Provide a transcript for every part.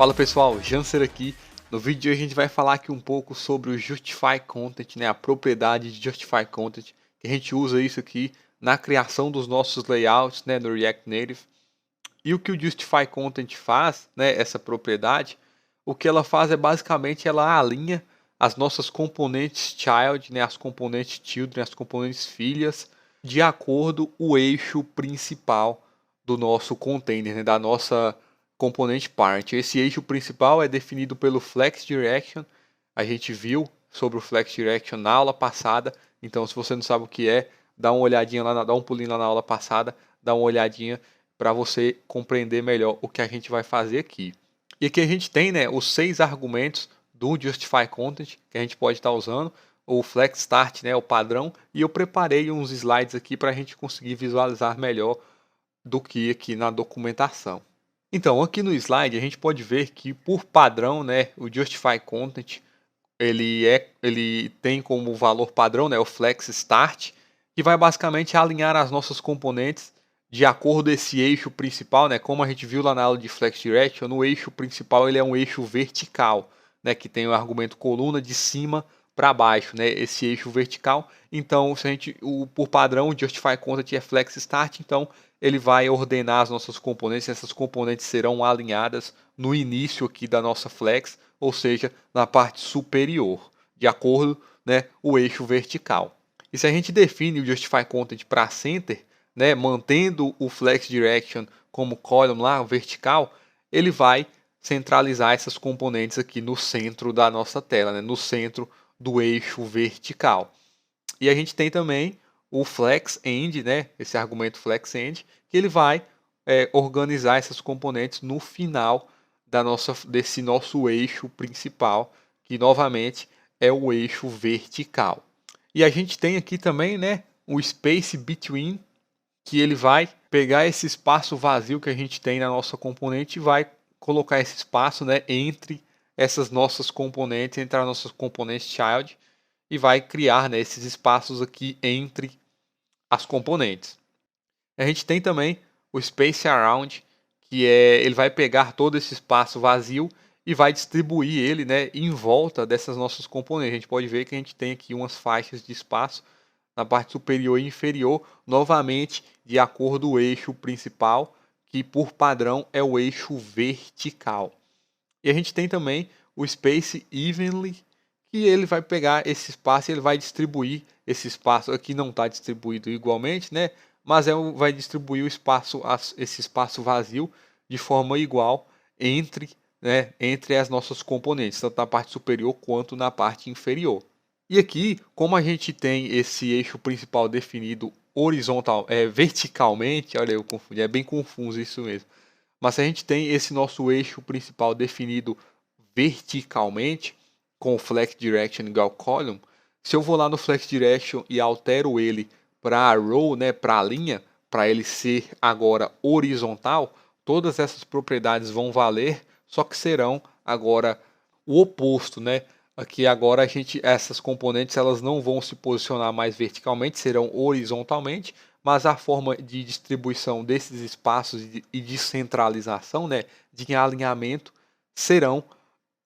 Fala pessoal, Janser aqui. No vídeo de hoje a gente vai falar aqui um pouco sobre o Justify Content, né, a propriedade de Justify Content, que a gente usa isso aqui na criação dos nossos layouts, né, no React Native. E o que o Justify Content faz, né, essa propriedade, o que ela faz é basicamente ela alinha as nossas componentes child, né, as componentes children, as componentes filhas, de acordo com o eixo principal do nosso container, né, da nossa componente parent. Esse eixo principal é definido pelo Flex Direction. A gente viu sobre o Flex Direction na aula passada. Então, se você não sabe o que é, dá uma olhadinha lá, dá um pulinho lá na aula passada, dá uma olhadinha para você compreender melhor o que a gente vai fazer aqui. E aqui a gente tem, né, os 6 argumentos do Justify Content que a gente pode estar usando, o Flex Start, né, o padrão, e eu preparei uns slides aqui para a gente conseguir visualizar melhor do que aqui na documentação. Então, aqui no slide a gente pode ver que por padrão, né, o Justify Content ele tem como valor padrão, né, o Flex Start, que vai basicamente alinhar as nossas componentes de acordo com esse eixo principal, né, como a gente viu lá na aula de Flex Direction, no eixo principal ele é um eixo vertical, né, que tem o argumento coluna de cima para baixo, né, esse eixo vertical. Então, se a gente, por padrão, o Justify Content é Flex Start, então ele vai ordenar as nossas componentes, essas componentes serão alinhadas no início aqui da nossa flex, ou seja, na parte superior, de acordo, né, o eixo vertical. E se a gente define o Justify Content para center, né, mantendo o Flex Direction como column lá, vertical, ele vai centralizar essas componentes aqui no centro da nossa tela, né, no centro do eixo vertical. E a gente tem também o Flex End, né, esse argumento Flex End, que ele vai organizar essas componentes no final desse nosso eixo principal, que novamente é o eixo vertical. E a gente tem aqui também, né, o Space Between, que ele vai pegar esse espaço vazio que a gente tem na nossa componente e vai colocar esse espaço, né, entre essas nossas componentes, entre as nossas componentes child, e vai criar, né, esses espaços aqui entre as componentes. A gente tem também o Space Around, que ele vai pegar todo esse espaço vazio e vai distribuir ele, né, em volta dessas nossas componentes. A gente pode ver que a gente tem aqui umas faixas de espaço na parte superior e inferior, novamente de acordo com o eixo principal, que por padrão é o eixo vertical. E a gente tem também o Space Evenly, que ele vai pegar esse espaço e ele vai distribuir esse espaço. Aqui não está distribuído igualmente, né? Mas vai distribuir o espaço, esse espaço vazio de forma igual entre, né, entre as nossas componentes, tanto na parte superior quanto na parte inferior. E aqui, como a gente tem esse eixo principal definido verticalmente, olha, eu confundi, é bem confuso isso mesmo. Mas se a gente tem esse nosso eixo principal definido verticalmente, com o Flex Direction igual column, se eu vou lá no Flex Direction e altero ele para row, né, para a linha, para ele ser agora horizontal, todas essas propriedades vão valer, só que serão agora o oposto, né? Aqui agora essas componentes elas não vão se posicionar mais verticalmente, serão horizontalmente, mas a forma de distribuição desses espaços e de centralização, né, de alinhamento, serão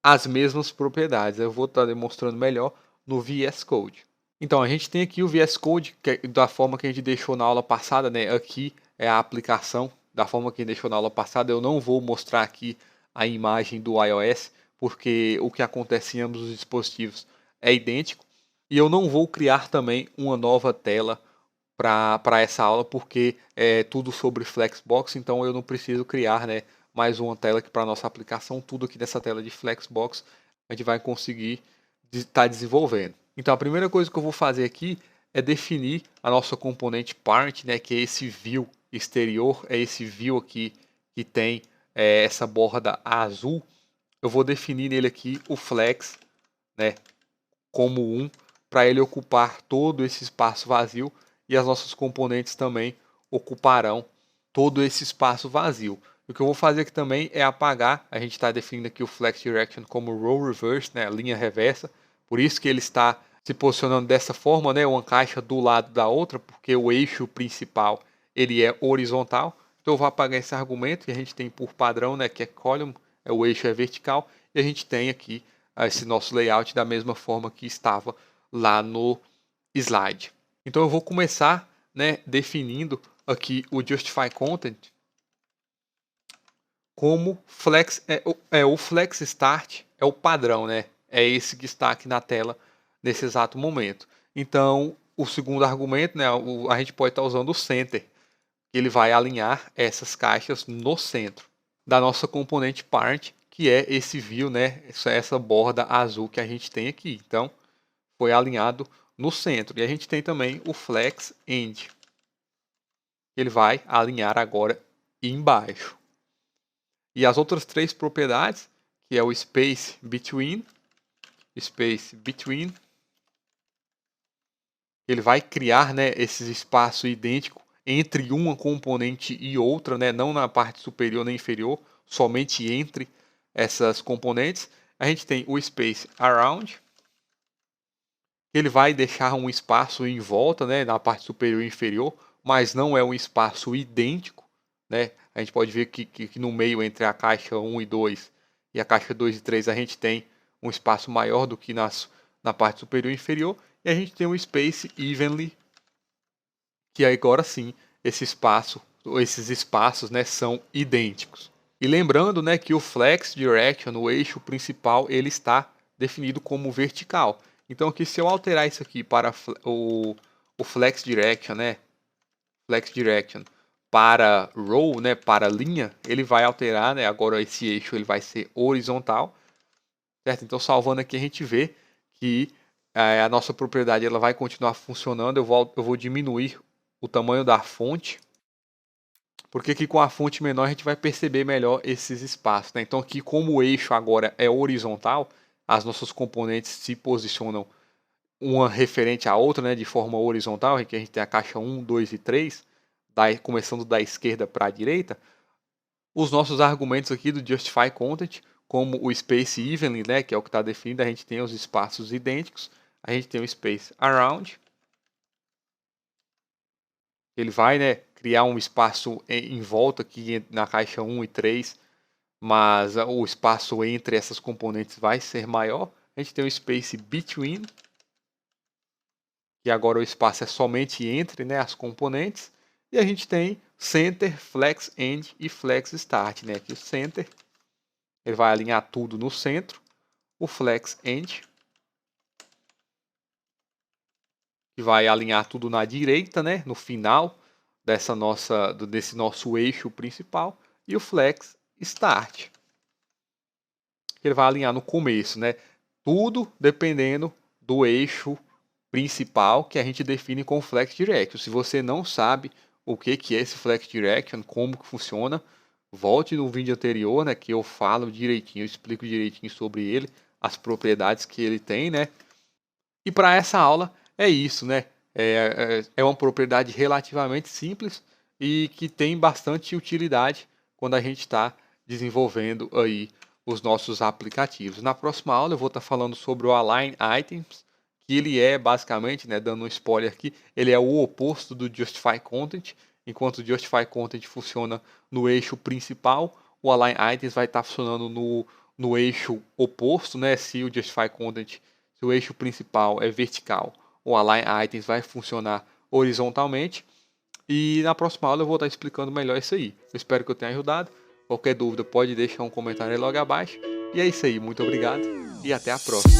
as mesmas propriedades. Eu vou estar demonstrando melhor no VS Code. Então, a gente tem aqui o VS Code, da forma que a gente deixou na aula passada, né? Aqui é a aplicação da forma que a gente deixou na aula passada. Eu não vou mostrar aqui a imagem do iOS, porque o que acontece em ambos os dispositivos é idêntico. E eu não vou criar também uma nova tela para essa aula, porque é tudo sobre Flexbox, então eu não preciso criar, né, mais uma tela aqui para a nossa aplicação. Tudo aqui nessa tela de Flexbox a gente vai conseguir estar desenvolvendo. Então a primeira coisa que eu vou fazer aqui é definir a nossa componente parent, né, que é esse view exterior, é esse view aqui que tem essa borda azul. Eu vou definir nele aqui o flex, né, como 1, para ele ocupar todo esse espaço vazio, e as nossas componentes também ocuparão todo esse espaço vazio. O que eu vou fazer aqui também é apagar, a gente está definindo aqui o Flex Direction como Row Reverse, né, linha reversa, por isso que ele está se posicionando dessa forma, né, uma caixa do lado da outra, porque o eixo principal ele é horizontal. Então eu vou apagar esse argumento que a gente tem por padrão, né, que é column, o eixo é vertical, e a gente tem aqui esse nosso layout da mesma forma que estava lá no slide. Então eu vou começar, né, definindo aqui o Justify Content como flex, o flex start é o padrão, né? É esse que está aqui na tela nesse exato momento. Então, o segundo argumento, né, a gente pode estar usando o center, que ele vai alinhar essas caixas no centro da nossa componente parent, que é esse view, né, essa borda azul que a gente tem aqui. Então, foi alinhado no centro. E a gente tem também o flex end, que ele vai alinhar agora embaixo. E as outras três propriedades, que é o space between, ele vai criar, né, esse espaço idêntico entre uma componente e outra, né, não na parte superior nem inferior, somente entre essas componentes. A gente tem o space around, ele vai deixar um espaço em volta, né, na parte superior e inferior, mas não é um espaço idêntico, né? A gente pode ver que no meio entre a caixa 1 e 2 e a caixa 2 e 3 a gente tem um espaço maior do que na parte superior e inferior. E a gente tem um space evenly, que agora sim esses espaços, né, são idênticos. E lembrando, né, que o flex direction, o eixo principal, ele está definido como vertical. Então aqui, se eu alterar isso aqui para o flex direction, né, para row, né, para linha, ele vai alterar, né, agora esse eixo ele vai ser horizontal, certo? Então salvando aqui a gente vê que a nossa propriedade ela vai continuar funcionando. Eu vou diminuir o tamanho da fonte, porque aqui com a fonte menor a gente vai perceber melhor esses espaços, né? Então aqui, como o eixo agora é horizontal, as nossas componentes se posicionam uma referente à outra, né, de forma horizontal, que a gente tem a caixa 1, 2 e 3, começando da esquerda para a direita. Os nossos argumentos aqui do Justify Content, como o Space Evenly, né, que é o que está definido, a gente tem os espaços idênticos, a gente tem o Space Around, ele vai, né, criar um espaço em volta aqui na caixa 1 e 3, mas o espaço entre essas componentes vai ser maior. A gente tem o Space Between, que agora o espaço é somente entre, né, as componentes. E a gente tem Center, Flex End e Flex Start, né? Aqui o Center, ele vai alinhar tudo no centro. O Flex End, que vai alinhar tudo na direita, né, no final desse nosso eixo principal. E o Flex Start, que ele vai alinhar no começo, né? Tudo dependendo do eixo principal que a gente define com Flex Direction. Se você não sabe o que é esse Flex Direction, como que funciona, volte no vídeo anterior, né, que eu falo direitinho, eu explico direitinho sobre ele, as propriedades que ele tem, né? E para essa aula é isso, né? É uma propriedade relativamente simples e que tem bastante utilidade quando a gente está desenvolvendo aí os nossos aplicativos. Na próxima aula eu vou estar falando sobre o Align Items, que ele é basicamente, né, dando um spoiler aqui, ele é o oposto do Justify Content. Enquanto o Justify Content funciona no eixo principal, o Align Items vai estar funcionando no eixo oposto, né? Se o Justify Content, se o eixo principal é vertical, o Align Items vai funcionar horizontalmente. E na próxima aula eu vou estar explicando melhor isso aí. Eu espero que eu tenha ajudado. Qualquer dúvida pode deixar um comentário aí logo abaixo. E é isso aí, muito obrigado e até a próxima.